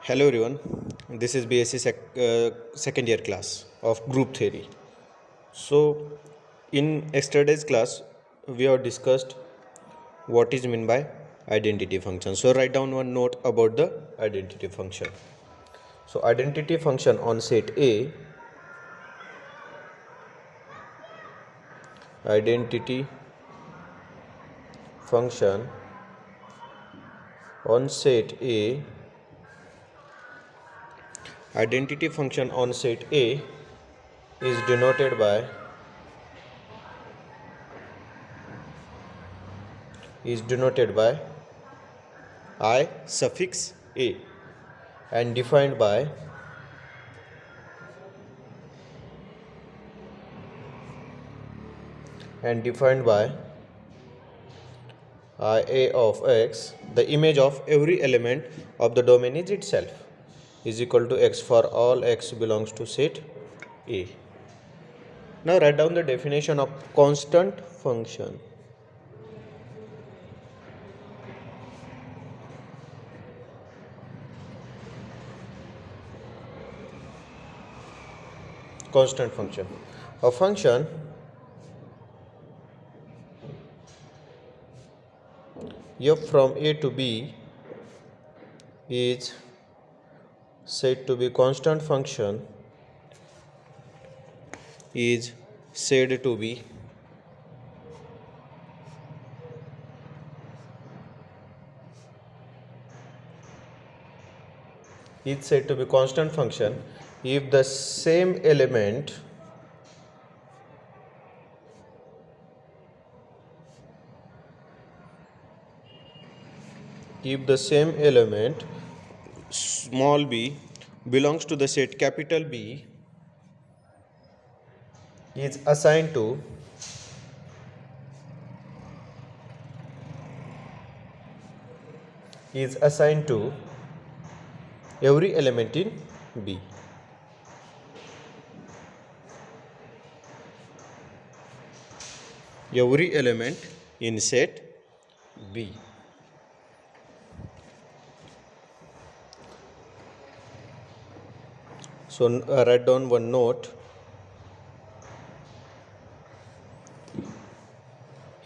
Hello everyone, this is BSc second year class of group theory. So in yesterday's class we have discussed what is meant by identity function. So write down one note about the identity function. So identity function on set A, identity function on set A, identity function on set A is denoted by I suffix A and defined by A of x, the image of every element of the domain is itself, is equal to x for all x belongs to set A. Now write down the definition of constant function. Constant function. A function f from A to B is said to be constant function is said to be constant function if the same element small b belongs to the set capital B is assigned to every element in B. Every element in set B. So write down one note.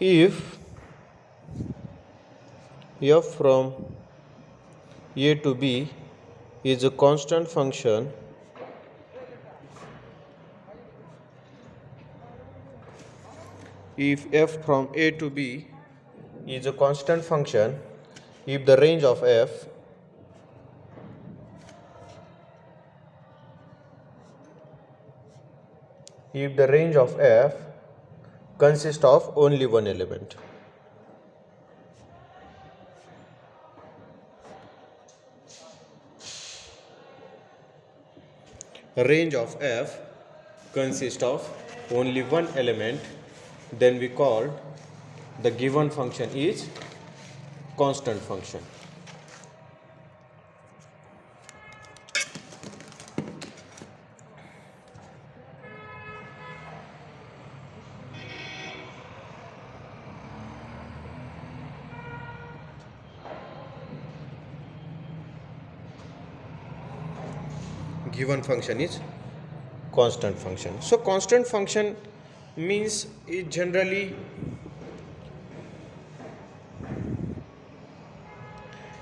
If f from A to B is a constant function, if f from A to B is a constant function, if the range of f consists of only one element. Range of f consists of only one element, then we call the given function is constant function. Given function is constant function. So constant function means it generally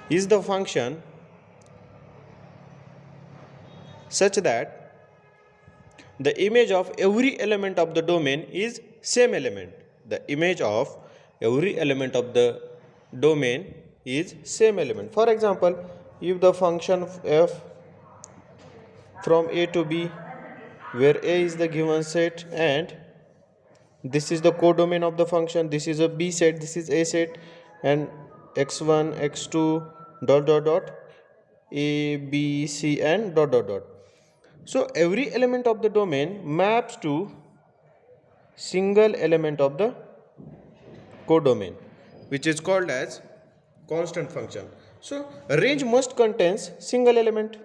is the function such that the image of every element of the domain is same element. The image of every element of the domain is same element. For example, if the function f from A to B, where A is the given set and this is the codomain of the function, this is a B set, this is A set, and x1, x2, dot dot dot, A, B, C, and dot dot dot. So every element of the domain maps to single element of the codomain, which is called as constant function. So range must contains single element.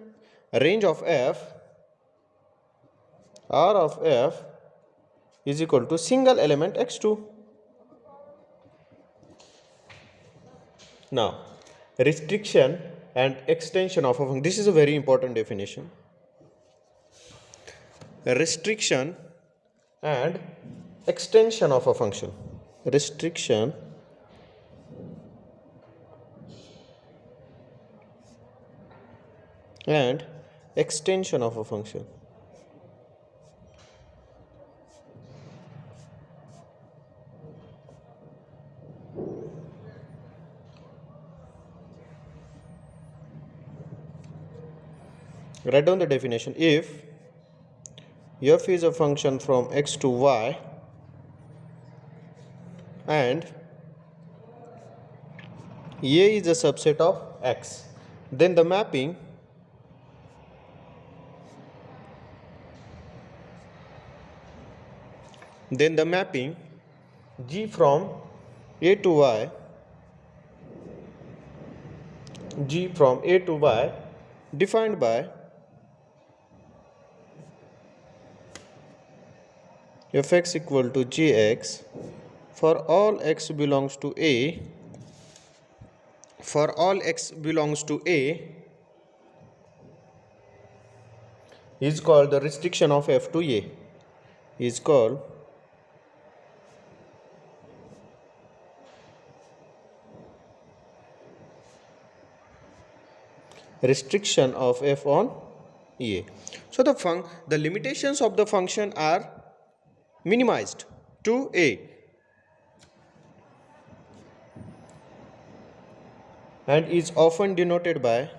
Range of f, R of f is equal to single element x2. Now restriction and extension of a function. This is a very important definition. Restriction and extension of a function. Restriction and extension of a function. Write down the definition. If f is a function from x to y and a is a subset of x, then the mapping g from a to y defined by fx equal to gx for all x belongs to a is called the restriction of f to a, is called restriction of f on a. So the limitations of the function are minimized to a and is often denoted by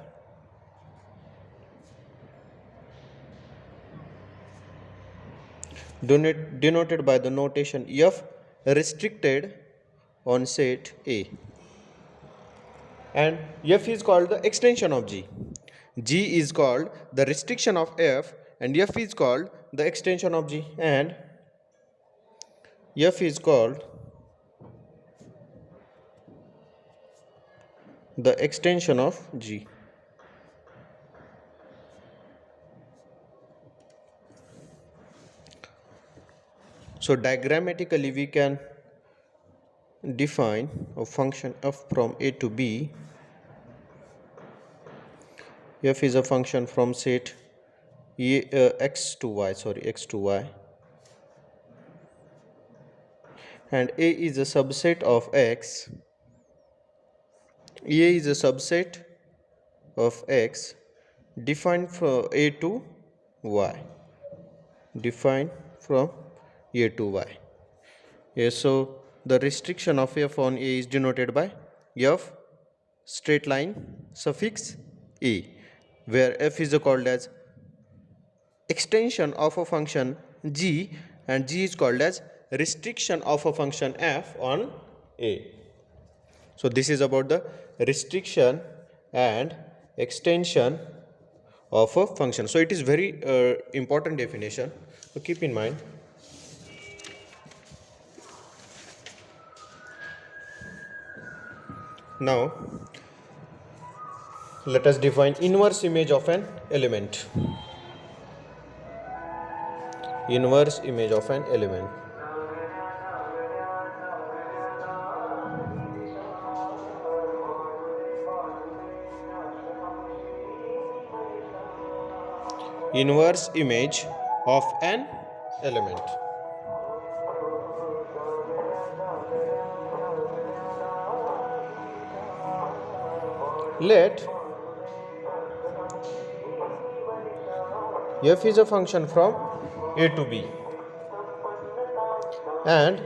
the notation f restricted on set A, and f is called the extension of g. G is called the restriction of f and f is called the extension of g, and f is called the extension of g. So diagrammatically we can define a function f from a to b. F is a function from set x to y, and a is a subset of x. A is a subset of x defined from a to y. Yes, so the restriction of f on a is denoted by f straight line suffix a, where f is called as extension of a function g and g is called as restriction of a function f on a. So this is about the restriction and extension of a function. So it is very important definition, so keep in mind. Now let us define inverse image of an element. Inverse image of an element. Inverse image of an element. Let f is a function from a to b and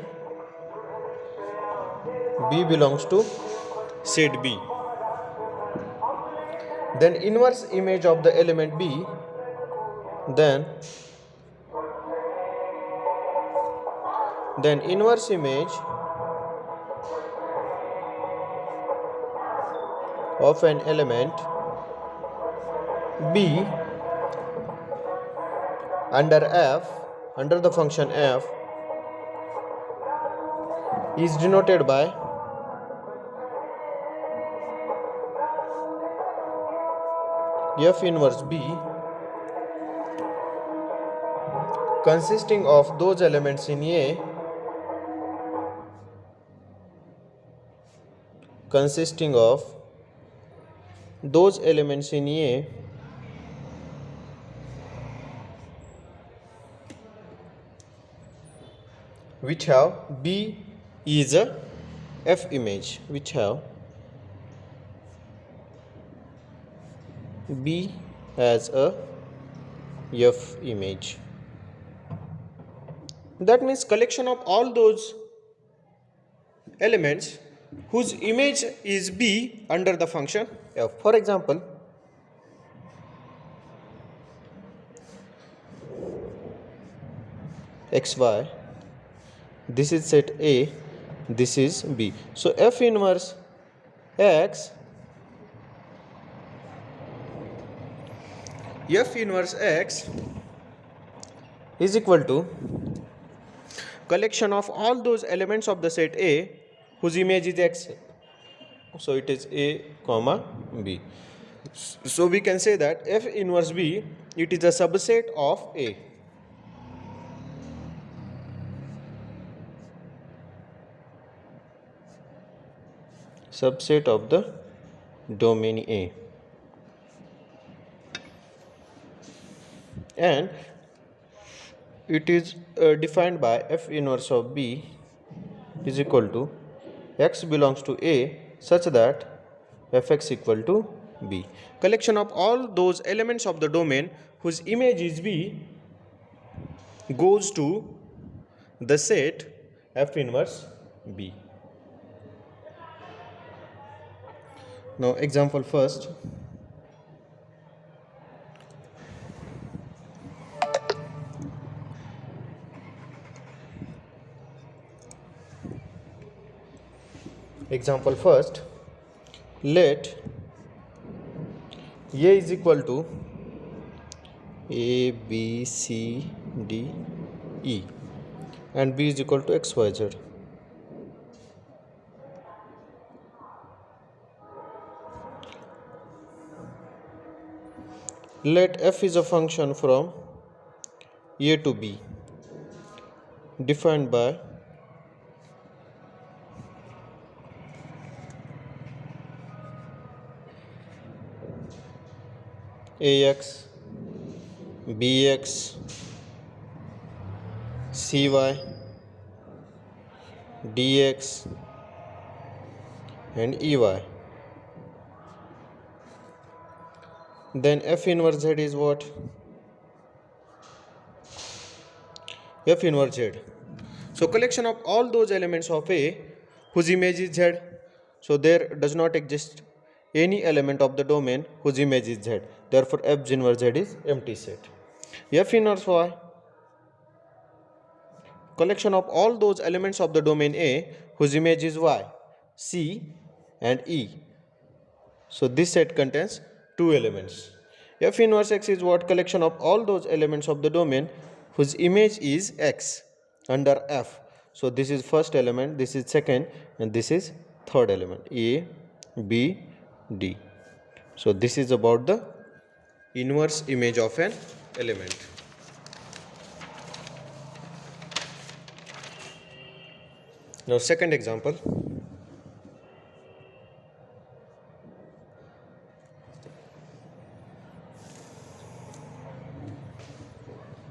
b belongs to set B. Then inverse image of the element b, then inverse image of an element b under the function f is denoted by f inverse b consisting of those elements in A those elements in A which have B is a F image, which have B as a F image. That means collection of all those elements whose image is B under the function F. For example, xy, this is set A, this is B. So F inverse X, F inverse X is equal to collection of all those elements of the set A whose image is X. So it is A comma B. So we can say that F inverse B, it is a subset of A. Subset of the domain A. And it is defined by F inverse of B is equal to X belongs to A such that Fx equal to B. Collection of all those elements of the domain whose image is B goes to the set F inverse B. Now example first. Example first, let A is equal to A, B, C, D, E and B is equal to X, Y, Z. Let F is a function from A to B defined by AX, BX, CY, DX and EY. Then F inverse Z is what? F inverse Z. So collection of all those elements of A whose image is Z. So there does not exist any element of the domain whose image is Z. Therefore F inverse Z is empty set. F inverse Y, collection of all those elements of the domain A whose image is Y, C and E. So this set contains two elements. F inverse X is what? Collection of all those elements of the domain whose image is X under F. So this is first element, this is second and this is third element, A, B, D. So this is about the inverse image of an element. Now second example.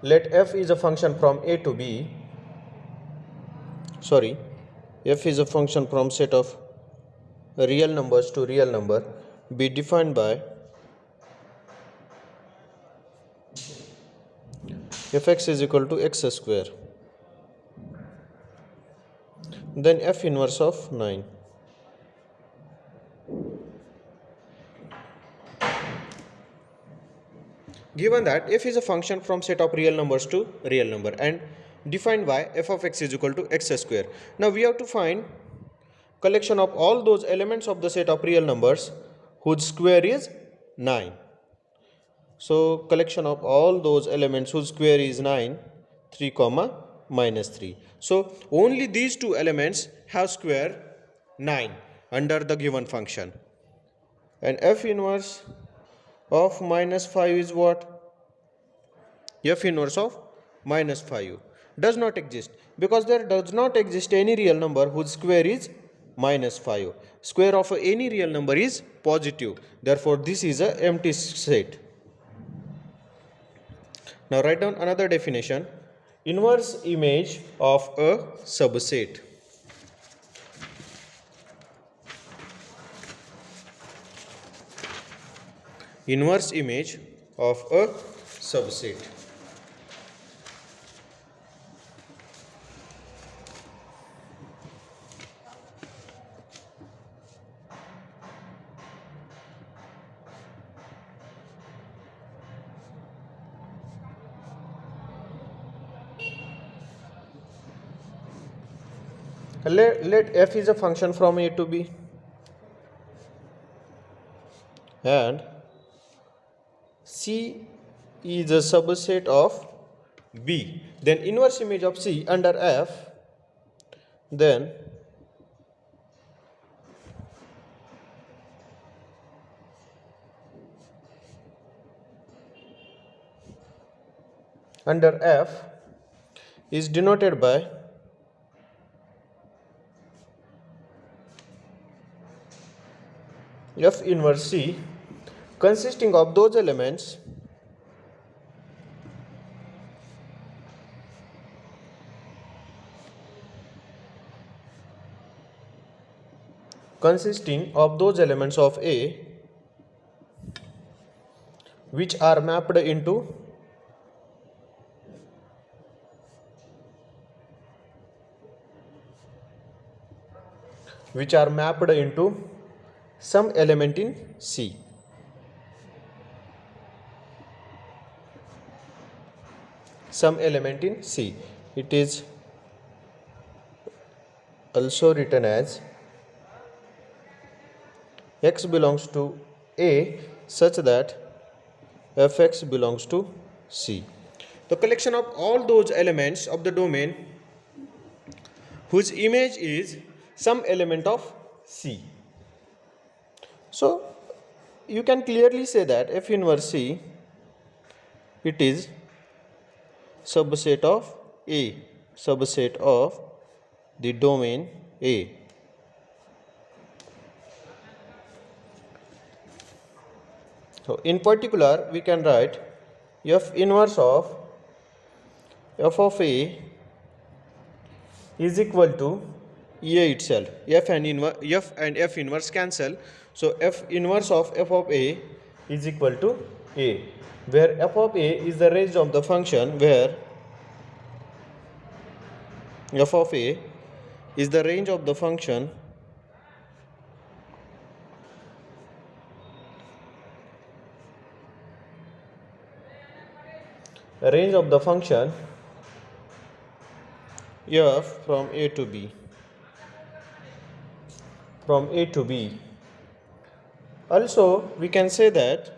Let F is a function from A to B. F is a function from set of real numbers to real number be defined by Fx is equal to x square. Then F inverse of 9. Given that f is a function from set of real numbers to real number and defined by f of x is equal to x square. Now we have to find collection of all those elements of the set of real numbers whose square is 9. So collection of all those elements whose square is 9, 3 comma minus 3. So only these two elements have square 9 under the given function. And f inverse of minus 5 is what? F inverse of minus 5 does not exist because there does not exist any real number whose square is minus 5. Square of any real number is positive. Therefore, this is a empty set. Now write down another definition. Inverse image of a subset. Inverse image of a subset. Let f is a function from a to b, and c is a subset of b. Then inverse image of c under f, then under f is denoted by f inverse c consisting of those elements of A which are mapped into some element in C. It is also written as x belongs to A such that fx belongs to C. The collection of all those elements of the domain whose image is some element of C. So you can clearly say that f inverse C, it is subset of A, subset of the domain A. So in particular we can write f inverse of f of A is equal to A itself. F and f inverse cancel. So f inverse of f of A is equal to A, where f of A is the range of the function, where f of A is the range of the function f from A to B. Also we can say that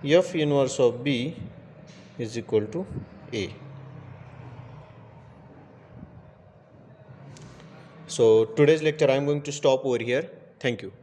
f inverse of B is equal to A. So today's lecture I am going to stop over here. Thank you.